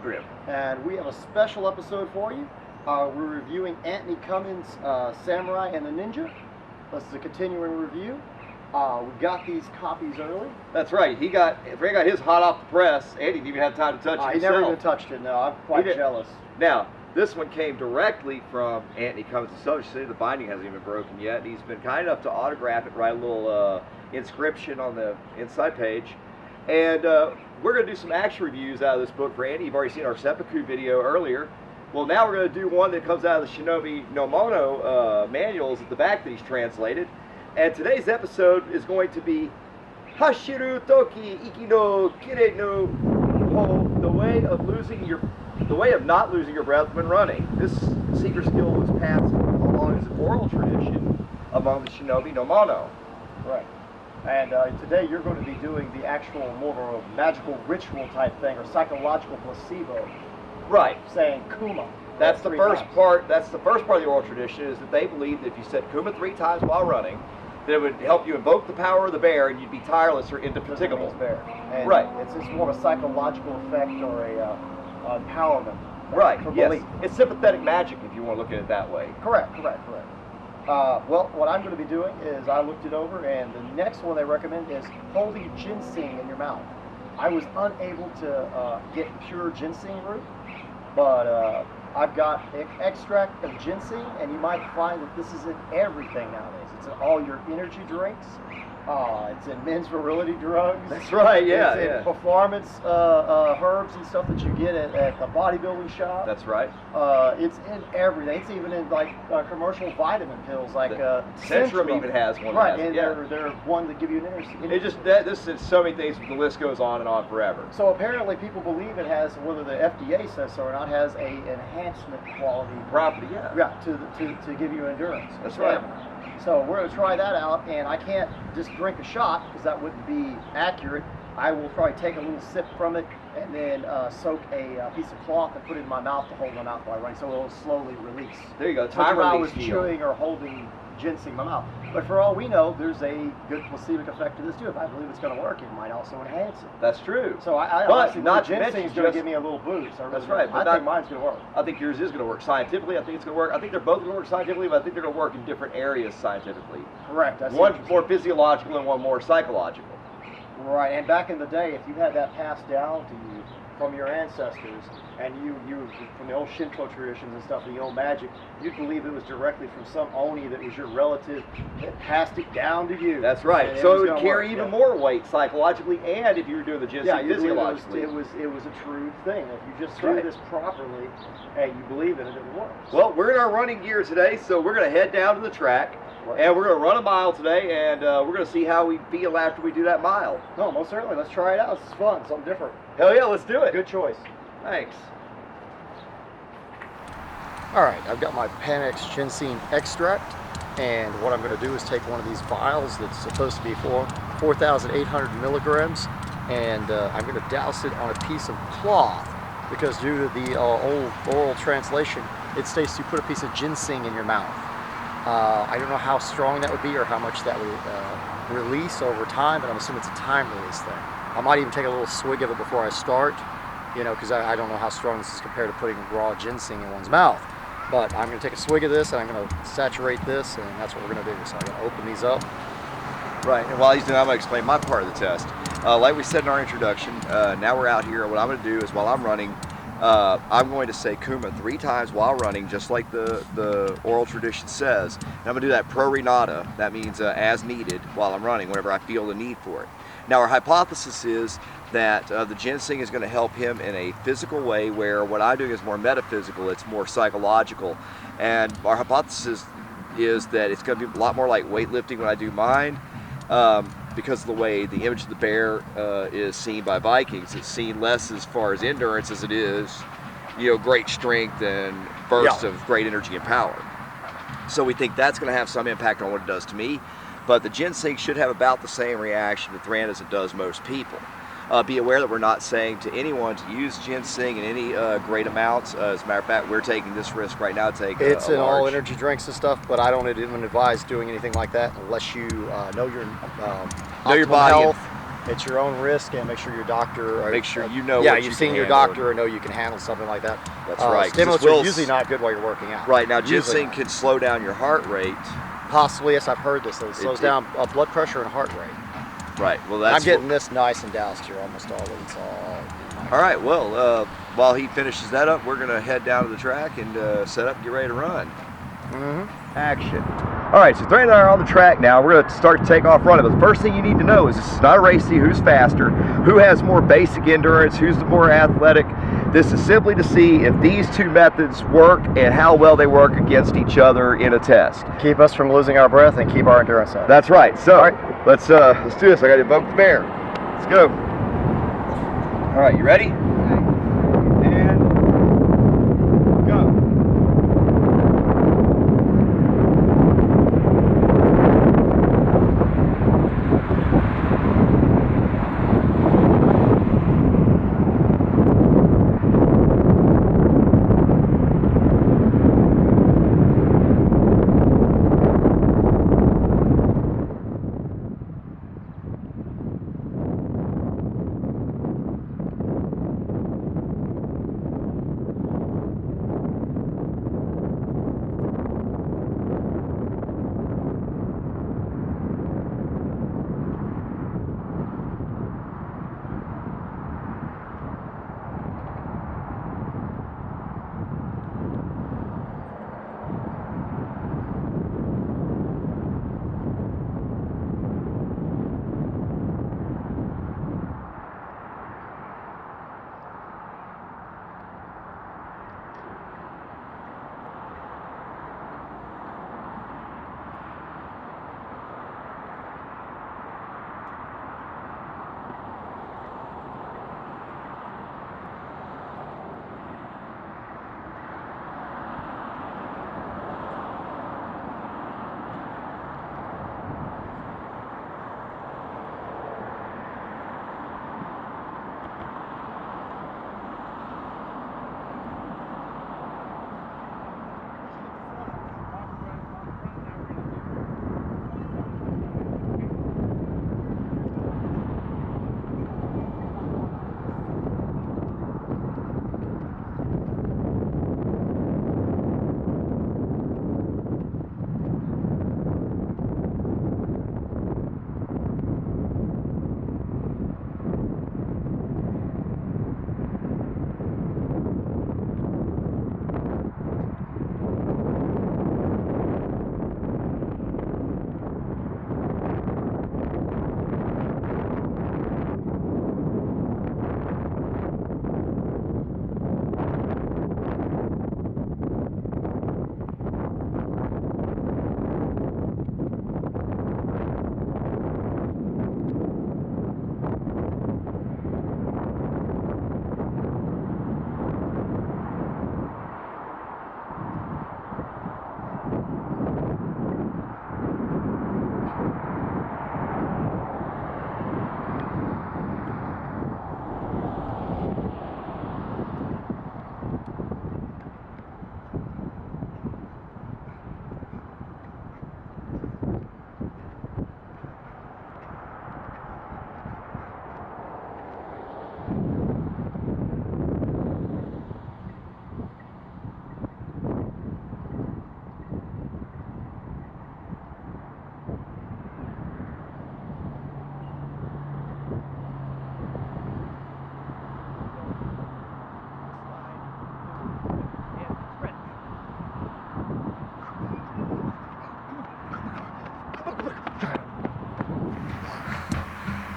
Eldgrim. And we have a special episode for you. We're reviewing Antony Cummins' Samurai and the Ninja. This is a continuing review. We got these copies early. That's right. Thrand got his hot off the press. Andy didn't even have time to touch it He himself. never even touched it, no. I'm quite jealous. Now, this one came directly from Antony Cummins himself. You see, the binding hasn't even been broken yet. And he's been kind enough to autograph it, write a little inscription on the inside page. And we're going to do some action reviews out of this book for Andy. You've already seen our seppuku video earlier. Well, now we're going to do one that comes out of the Shinobi no Mono manuals at the back that he's translated. And today's episode is going to be Hashiru Toki Iki no Kirenu, the way of not losing your breath when running. This secret skill was passed along as an oral tradition among the Shinobi no Mono. Right. And today you're going to be doing the actual more of a magical ritual type thing, or psychological placebo. Right. Saying Kuma. That's the first part. That's the first part of the oral tradition, is that they believe that if you said Kuma 3 times while running, that it would help you invoke the power of the bear, and you'd be tireless or indefatigable. And right. It's more of a psychological effect or a empowerment. Right. Yes. Belief. It's sympathetic magic, if you want to look at it that way. Correct. Well, what I'm going to be doing is I looked it over, and the next one they recommend is holding ginseng in your mouth. I was unable to get pure ginseng root, but I've got extract of ginseng, and you might find that this is in everything nowadays. It's in all your energy drinks. It's in men's virility drugs. That's right, yeah. It's in performance herbs and stuff that you get at the bodybuilding shop. That's right. It's in everything. It's even in like commercial vitamin pills, like Centrum even has one. Right, and they're one that give you an energy. It just this is so many things. The list goes on and on forever. So apparently, people believe it has, whether the FDA says so or not, has a enhancement quality property. Yeah. To give you endurance. That's right. So we're going to try that out, and I can't just drink a shot because that wouldn't be accurate. I will probably take a little sip from it and then soak a piece of cloth and put it in my mouth to hold my mouth while I run, so it'll slowly release. There you go. Time release. I was chewing or holding ginseng in my mouth. But for all we know, there's a good placebo effect to this too. If I believe it's going to work, it might also enhance it. That's true. So I honestly think ginseng is going to give me a little boost. That's right. I think mine's going to work. I think yours is going to work scientifically. I think it's going to work. I think they're both going to work scientifically, but I think they're going to work in different areas scientifically. Correct. One more physiological and one more psychological. Right. And back in the day, if you had that passed down to you from your ancestors, and you from the old Shinto traditions and stuff, the old magic, you'd believe it was directly from some oni that was your relative that passed it down to you. That's right. So it would carry even more weight psychologically, and if you were doing the ginseng physiologically. It was a true thing. If you just do this properly and you believe in it, it works. Well, we're in our running gear today, so we're going to head down to the track. Right. And we're going to run a mile today, and we're going to see how we feel after we do that mile. No, most certainly. Let's try it out. This is fun. Something different. Hell yeah, let's do it. Good choice. Thanks. All right, I've got my Panax ginseng extract, and what I'm going to do is take one of these vials that's supposed to be 4,800 milligrams, and I'm going to douse it on a piece of cloth, because due to the old oral translation, it states you put a piece of ginseng in your mouth. I don't know how strong that would be or how much that would release over time, but I'm assuming it's a time release thing. I might even take a little swig of it before I start, because I don't know how strong this is compared to putting raw ginseng in one's mouth. But I'm going to take a swig of this, and I'm going to saturate this, and that's what we're going to do. So I'm going to open these up. Right, and while he's doing that, I'm going to explain my part of the test. Like we said in our introduction, now we're out here, and what I'm going to do is while I'm running, I'm going to say Kuma 3 times while running, just like the oral tradition says. And I'm going to do that pro renata. That means as needed while I'm running, whenever I feel the need for it. Now our hypothesis is that the ginseng is going to help him in a physical way, where what I'm doing is more metaphysical, it's more psychological. And our hypothesis is that it's going to be a lot more like weightlifting when I do mine, because of the way the image of the bear is seen by Vikings. It's seen less as far as endurance as it is, great strength and bursts of great energy and power. So we think that's going to have some impact on what it does to me. But the ginseng should have about the same reaction to Thrand as it does most people. Be aware that we're not saying to anyone to use ginseng in any great amounts. As a matter of fact, we're taking this risk right now to take it's in all energy drinks and stuff, but I don't even advise doing anything like that unless you know your body health It's your own risk, and make sure your doctor. Make sure you know. Yeah, what you've you seen can your handle. doctor and know you can handle something like that. That's right. Stimulants are usually not good while you're working out. Right now, Usually ginseng not. can slow down your heart rate. Possibly, yes, I've heard this. It slows down blood pressure and heart rate. Right. Well, that's. I'm getting this nice and doused here almost always. All right. Well, while he finishes that up, we're gonna head down to the track and set up and get ready to run. Action. All right, so Thrand and I are on the track now. We're going to start to take off running. But the first thing you need to know is this is not a race to see who's faster, who has more basic endurance, who's the more athletic. This is simply to see if these two methods work and how well they work against each other in a test. Keep us from losing our breath and keep our endurance up. That's right. So, all right, let's do this. I got to invoke the bear. Let's go. All right, you ready? And go.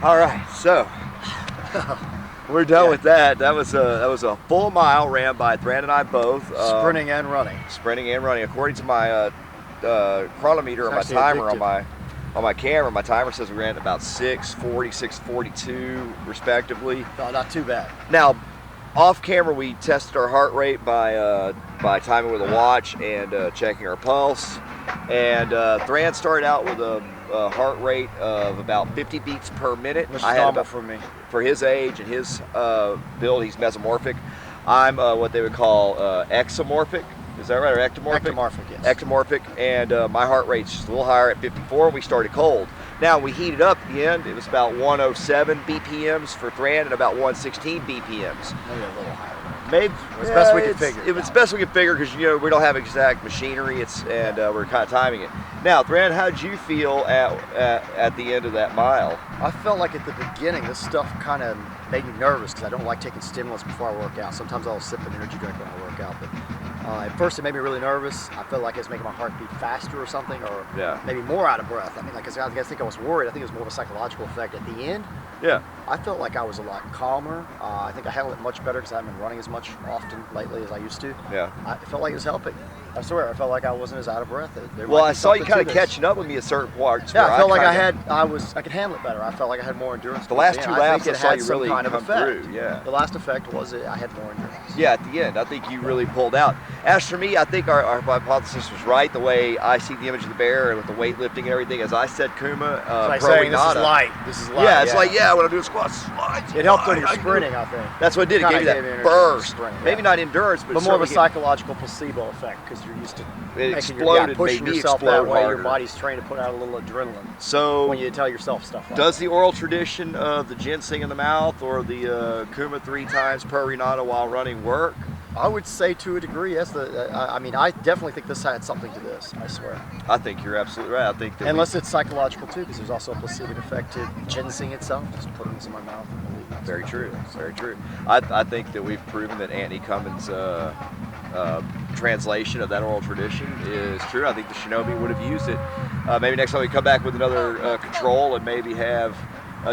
All right, so we're done with that. That was a full mile ran by Thrand and I both. Sprinting and running. Sprinting and running. According to my chronometer or my timer on my camera, my timer says we ran at about 6:40, 6:42 respectively. No, not too bad. Now, off camera we tested our heart rate by timing with a watch and checking our pulse. And Thrand started out with a heart rate of about 50 beats per minute. Which is I had normal about, for me. for his age and his build, he's mesomorphic. I'm what they would call exomorphic. Is that right? Or ectomorphic? Ectomorphic, yes. Ectomorphic, and my heart rate's just a little higher at 54. We started cold. Now we heated up at the end. It was about 107 BPMs for Thrand and about 116 BPMs. Maybe a little higher. Maybe it was best we could figure. It was best we could figure because we don't have exact machinery. We're kind of timing it. Now, Thrand, how did you feel at the end of that mile? I felt like at the beginning, this stuff kind of made me nervous because I don't like taking stimulants before I work out. Sometimes I'll sip an energy drink when I work out, but at first it made me really nervous. I felt like it was making my heart beat faster or something, or maybe more out of breath. I mean, like I think I was worried. I think it was more of a psychological effect. At the end, I felt like I was a lot calmer. I think I handled it much better because I haven't been running as much often lately as I used to. I felt like it was helping. I swear, I felt like I wasn't as out of breath. Well, I saw you kind of catching up with me at certain parts. Yeah, I felt like I could handle it better. I felt like I had more endurance. The last two laps, I saw you really kind of come effect. through. Yeah. The last effect was I had more endurance. Yeah, at the end, I think you really pulled out. As for me, I think our hypothesis was right. The way I see the image of the bear and with the weightlifting and everything, as I said, Kuma, like saying, this is light. This is light. Yeah, it's like when I'm doing squats, it's light. It helped when you're sprinting, I think. That's what it did. It gave you that burst. Maybe not endurance, but more of a psychological placebo effect because you're used to pushing made me yourself that way. harder. Your body's trained to put out a little adrenaline. So when you tell yourself stuff like does the oral tradition of the ginseng in the mouth or the Kuma 3 times per Renata while running work? I would say to a degree, yes. I mean, I definitely think this had something to this. I swear. I think you're absolutely right. I think that unless it's psychological too, because there's also a placebo effect to ginseng itself. Just putting this in my mouth. Very true. Very true. I think that we've proven that Antony Cummins' translation of that oral tradition is true. I think the Shinobi would have used it. Maybe next time we come back with another control and maybe have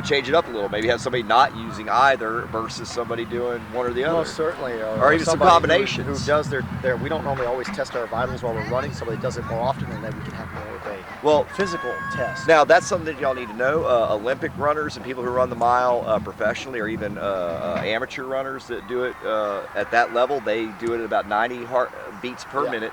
change it up a little. Maybe have somebody not using either versus somebody doing one or the other. Most certainly. Or even some combinations. Who does their, we don't normally always test our vitals while we're running. Somebody does it more often, and then we can have more of a physical test. Now, that's something that y'all need to know. Olympic runners and people who run the mile professionally, or even amateur runners that do it at that level, they do it at about 90 beats per minute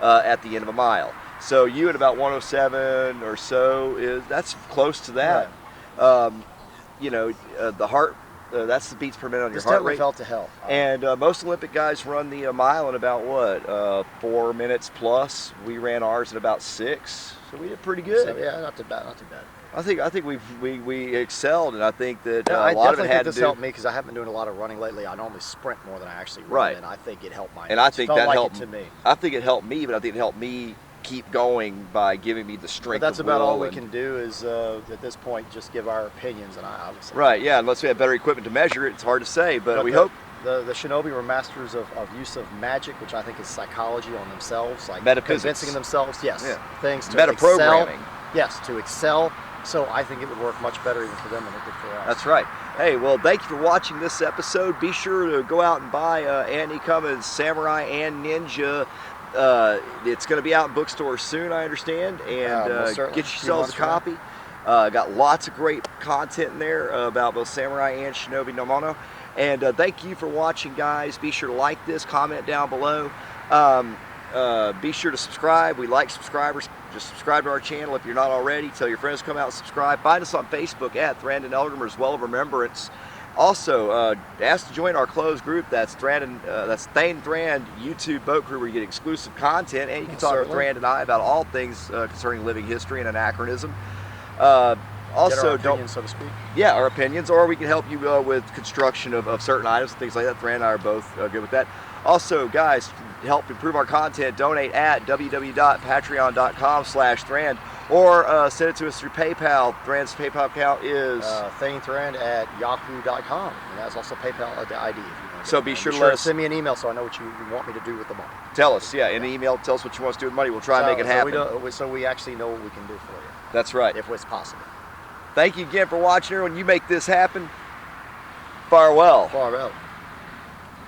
at the end of a mile. So you at about 107 or so, that's close to that. Right. The heart, that's the beats per minute on your heart rate. Felt to help. And most Olympic guys run the mile in about 4 minutes plus. We ran ours in about 6, so we did pretty good. So, yeah, not too bad, not too bad. I think we excelled, and I think that a lot of it had to do. This helped me because I haven't been doing a lot of running lately. I normally sprint more than I actually run, right. And I think it helped my. And I think that helped to me. I think it helped me, but I think it helped me keep going by giving me the strength. But that's of about will all we can do is at this point just give our opinions, and I would say. Right. Yeah. Unless we have better equipment to measure it, it's hard to say. But we hope. The Shinobi were masters of use of magic, which I think is psychology on themselves, like metaphysics. Convincing themselves, things to metaprogramming. Yes, to excel. So I think it would work much better even for them than it did for us. That's right. Hey, well, thank you for watching this episode. Be sure to go out and buy Antony Cummins Samurai and Ninja. It's going to be out in bookstores soon, I understand, and get yourselves a copy. Got lots of great content in there about both Samurai and Shinobi no Mono. And thank you for watching, guys. Be sure to like this, comment down below. Be sure to subscribe. We like subscribers. Just subscribe to our channel if you're not already. Tell your friends to come out and subscribe. Find us on Facebook at Thrand and Eldgrim as well of Remembrance. Also, ask to join our closed group. That's Thrand YouTube boat crew, where you get exclusive content, and you can talk with Thrand and I about all things concerning living history and anachronism. Also, get our opinions, so to speak. Yeah, our opinions, or we can help you with construction of certain items and things like that. Thrand and I are both good with that. Also, guys, to help improve our content, donate at www.patreon.com/Thrand, or send it to us through PayPal. Thrand's PayPal account is thrand@yahoo.com, and that's also PayPal ID. If you want so be sure to let us send me an email so I know what you want me to do with the money. Tell us, in the email, tell us what you want us to do with money. We'll try and make it happen. So we actually know what we can do for you. That's right. If it's possible. Thank you again for watching, everyone. You make this happen. Farewell. Farewell.